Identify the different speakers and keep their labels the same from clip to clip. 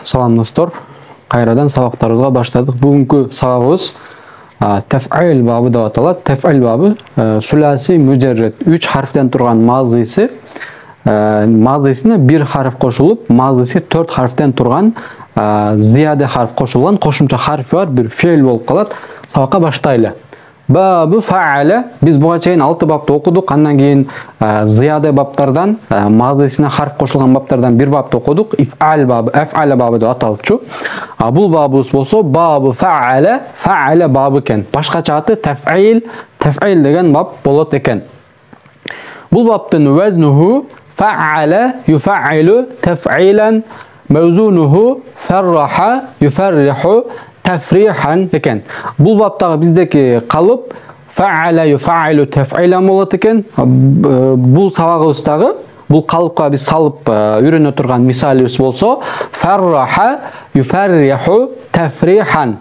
Speaker 1: Салам достор. Кайрадан сабактарыбызга баштадык. Бүгүнкү сабагыбыз таф'ил бабы деп аталат. Таф'ил бабы суласи мужаррад 3 харфтен турган мазыйсы мазысына bir харф кошулуп, мазыйсы 4 харфтен турган зияда харф кошулган кошумча харфи бар бир фе'л болуп калат. Сабакка баштайлы. Бабы фа'ала биз буга чейин 6 бапты окудук. Андан кийин зияда баптардан мазысына харф кошулган баптардан bir бапты окудук. Иф'ал бабы, аф'ала бабы деп аталчу. Бул бабыбыз болсо бабы фа'ала, фа'ала бабы экен. Башкача аты таф'ил, таф'ил деген бап болот экен. Бул баптын вазнуху фа'ала юфa'илу таф'илан, мавзунуху фарраха юфарриху тафрихан экен. Бул баптагы биздеки калып фа'ала юфa'илу таф'илан болот экен. Бул сабагыбыздагы бул калыпка биз салып үйрөнө турган мисалыбыз болсо фарраха юфарриху тафрихан.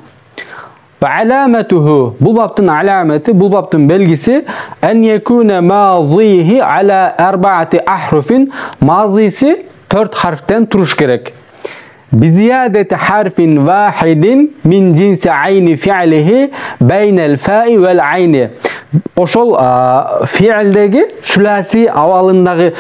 Speaker 1: وعلامته бул баптын аламаты, бул баптын белгиси ан якуна мазиhi ala 4 ahruфин, мазиси 4 харфтен туруш керек. بزيادة حرف واحد من جنس عين فعله بين الفاء والعين. Ошол фиилдеги суласи абалындагы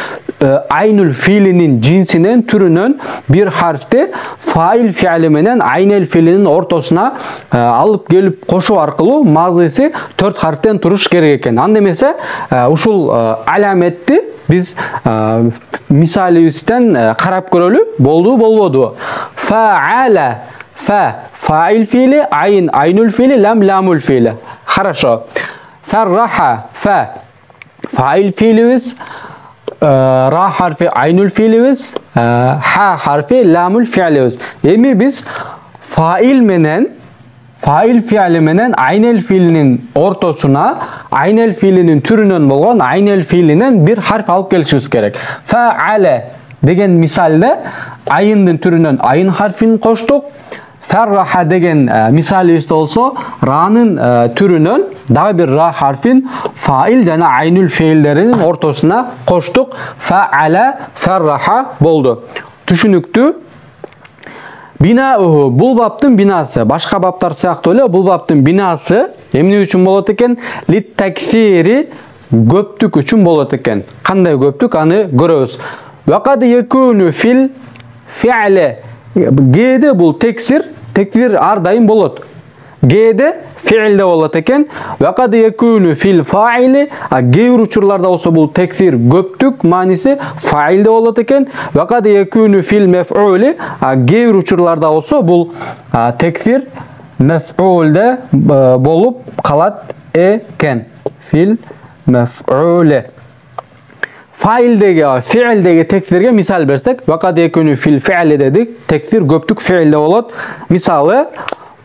Speaker 1: айнул фиилинин жинсинен түрүнөн bir харфти фаил фиили менен айнел фиилинин ортосуна алып келип кошуу аркылуу мазыйсы 4 харфтен туруш керек экен. Анда эмесе ушул аламетти биз мисалыбыздан карап көрөлү. Болду, болбоду? Фа'ала, фа фаил фиили, айн айнул фиили, лам ламул фиили. Хорошо. Фарраха, фа фаил фиилибиз, ра харфи айнул фиилибиз, ха харфи ламул фиилибиз. Эми биз фаил менен фиили менен айнел фиилинин ортосуна айнел фиилинин түрүнөн болгон айнел фиилинен bir харф алып келишибиз керек. Фа'ала деген мисалда айындын түрүнөн айын харфин коштук. Фарраха деген мисалыбызда болсо ранын түрүнөн дагы bir ра харфин фаил жана айнул фиилдеринин ортосуна коштук. Фа'ала, фарраха болду. Түшүнүктүү? Бинауhu бул баптын бинасы, башка баптар сыяктуу эле бул баптын бинасы эмне үчүн болот экен? Лит таксири, көптүк үчүн болот экен. Кандай көптүк? Аны көрөбүз. Вакад якуну фил фи'ли. Геде бул тексир ар дайым болот. Геде фиилде болот экен. Вакад якуну фил фаили, кээ бир учурларда болсо бул тексир көптүк мааниси фаилде болот экен. Вакад якуну фил маф'ули, кээ бир учурларда болсо бул тексир маф'улде болуп калат экен. Фил маф'ули. Faildegi, fiildegi tekstlerge misal bersek, vaqad yakunu fil fi'li dedik. Tekstir köptük fiilde bolot. Misalı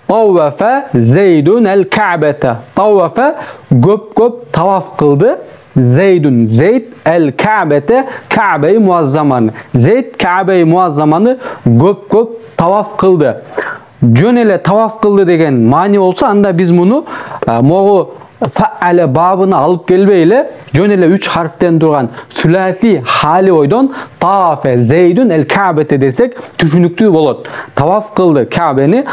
Speaker 1: Tawwafa Zeydun el-Ka'bete. Tawwafa köp tavaf kıldı. Zeyd el-Ka'bete, Ka'be'yi muazzamanı. Zeyd Ka'be'yi muazzamanı köp tavaf kıldı. Jönele tavaf kıldı degen mani olsa anda biz bunu moğu fa'ala babını alıp gelbeyle jönele 3 harften durgan sülasi hali oydan tawafe Zeydun el-Ka'bete desek түшүнүктүү болот. Tavaf kıldı Ka'beni,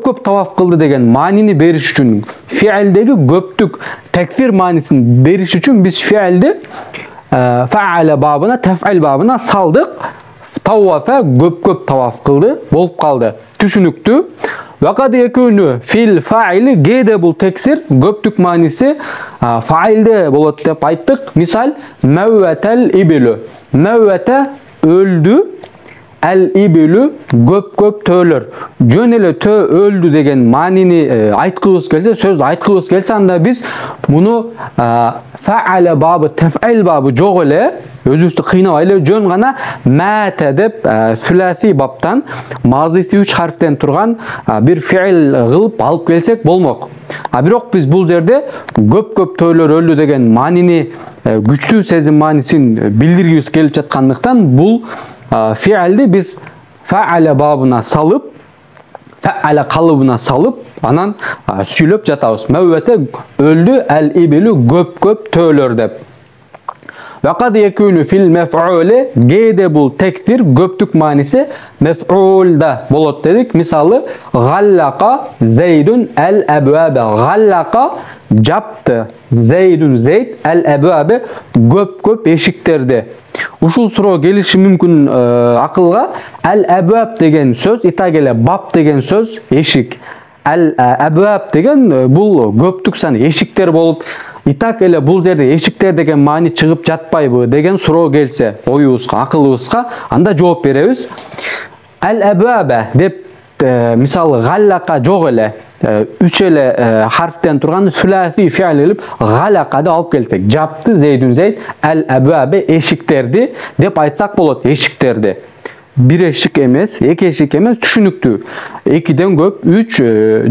Speaker 1: köp tavaf kıldı degen manini beriş üçün fiildegi köptük tekfir manisini beriş üçün biz fiildi fa'ala babına, tef'il babına saldık. Tawwafa köp tavaf kıldı bolup kaldı. Түшүнүктүү? Vaqad yakunu fil fa'ili, gede bul teksir köptük manisi failde bolot dep ayttık. Misal mevvetel ibilu. Mevvete öldü. El ibilu köp töölөр. Jönele tö öldü degen manini aytkыбыз келсе, söz aytkыбыз келсе anda biz bunu fa'ala babı, tef'il babı jok ele özüstü kıynabay jön gana mate dep sülasi baptan mazisi 3 harften turgan bir fiil kılıp alıp gelsek bolmok. Бирок biz bul jerde köp töölөр öldü degen manini güçlü sezim manisin bildirgibиз келип жаткандыктан bul fiildi biz fa'ala babına salıp, fa'ala kalıbına salıp anan süylöp jatabız. Mevvete öldü el ibilu köp töölөр dep. Ve kad yekunu fil mef'uli geyde bul tektir göptük manisi mef'ulda bolot dedik. Misalı gallaka Zeydun el ebvabe. Gallaka japtı Zeydun Zeyd el ebvabe göp eşiklerdi. Ушул суроо келиши мүмкүн акылга. Ал-абваб деген сөз, итагеле баб деген сөз эшик. Ал-абваб деген бул көптүк сан эшиктер болуп, итак эле бул жерде эшиктер деген маани чыгып жатпайбы деген суроо келсе, оюбузга, акылыбызга, анда жооп беребиз. Ал-абваба деп мисалы галлака жок эле, үч эле харфтен турган сүласи фиал элип галакады алып келсек, жапты Зейдун Зейд ал-абвабе эшиктерди деп айтсак болот. Эшиктерди бир эшик эмес, эки эшик эмес, түшүнүктүү. Экиден көп, үч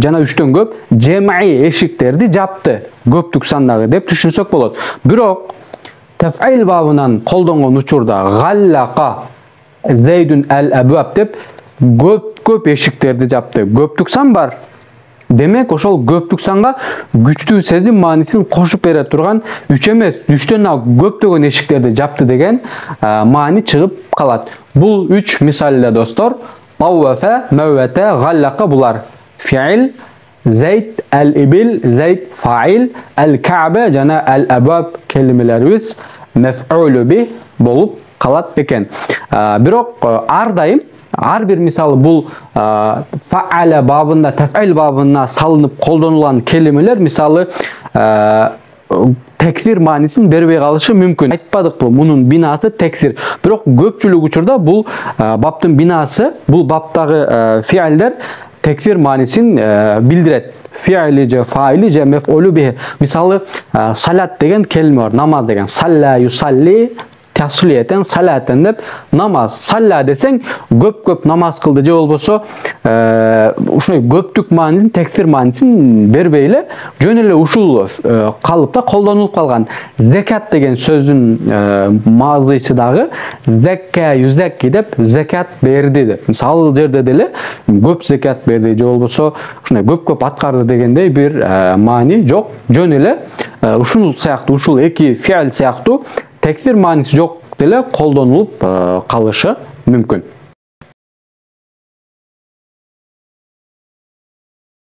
Speaker 1: жана үчтөн көп жемаи эшиктерди жапты, көптүк сандагы деп түшүнсөк болот. Бирок тафил бабынан колдонгон учурда галлака Зейдун ал-абваб деп көп эшиктерди жапты. Көптүк сан бар. Демек, ошол көптүк санга күчтүү сезим маанисин кошуп бере турган 3 эмес, 3төн көптөгөн эшиктерди жапты деген маани чыгып калат. Бул 3 мисал эле достор. Тавафа, маввата, галлака булар фиил, Зейд ал-ибил, Зейд фаил, ал-каба жана ал-абваб келимелерибиз меф'улу бих болуп калат экен. Бирок ар дайым ар бир мисалы бул фа'ала бабында, таф'ил бабына салынып колдонулган келимелер мисалы тексир маанисин бербей калышы мүмкүн. Айтпадыкпы, мунун бинасы тексир. Бирок көпчүлүк учурда бул баптын бинасы, бул баптагы фиалдер тексир маанисин билдирет. Фиали же фаили же меф'улу бих. Мисалы салат деген келиме бар, намаз деген. Салла юсалли таслиятен салатен деп намаз. Салла десең көп намаз кылды же болбосо ушуй көптүк маанисин, тексир маанисин бербей эле жөн эле ушул калыпта колдонулуп калган. Закат деген сөздүн маазысы дагы закка юзакки деп закат берди деп. Мисалы жерде деле көп закат берди же болбосо ушуй көп аткарды дегендей бир маани жок. Жөн эле ушул сыяктуу, ушул эки фиал сыяктуу тексир мааниси жок деле колдонулуп калышы мүмкүн.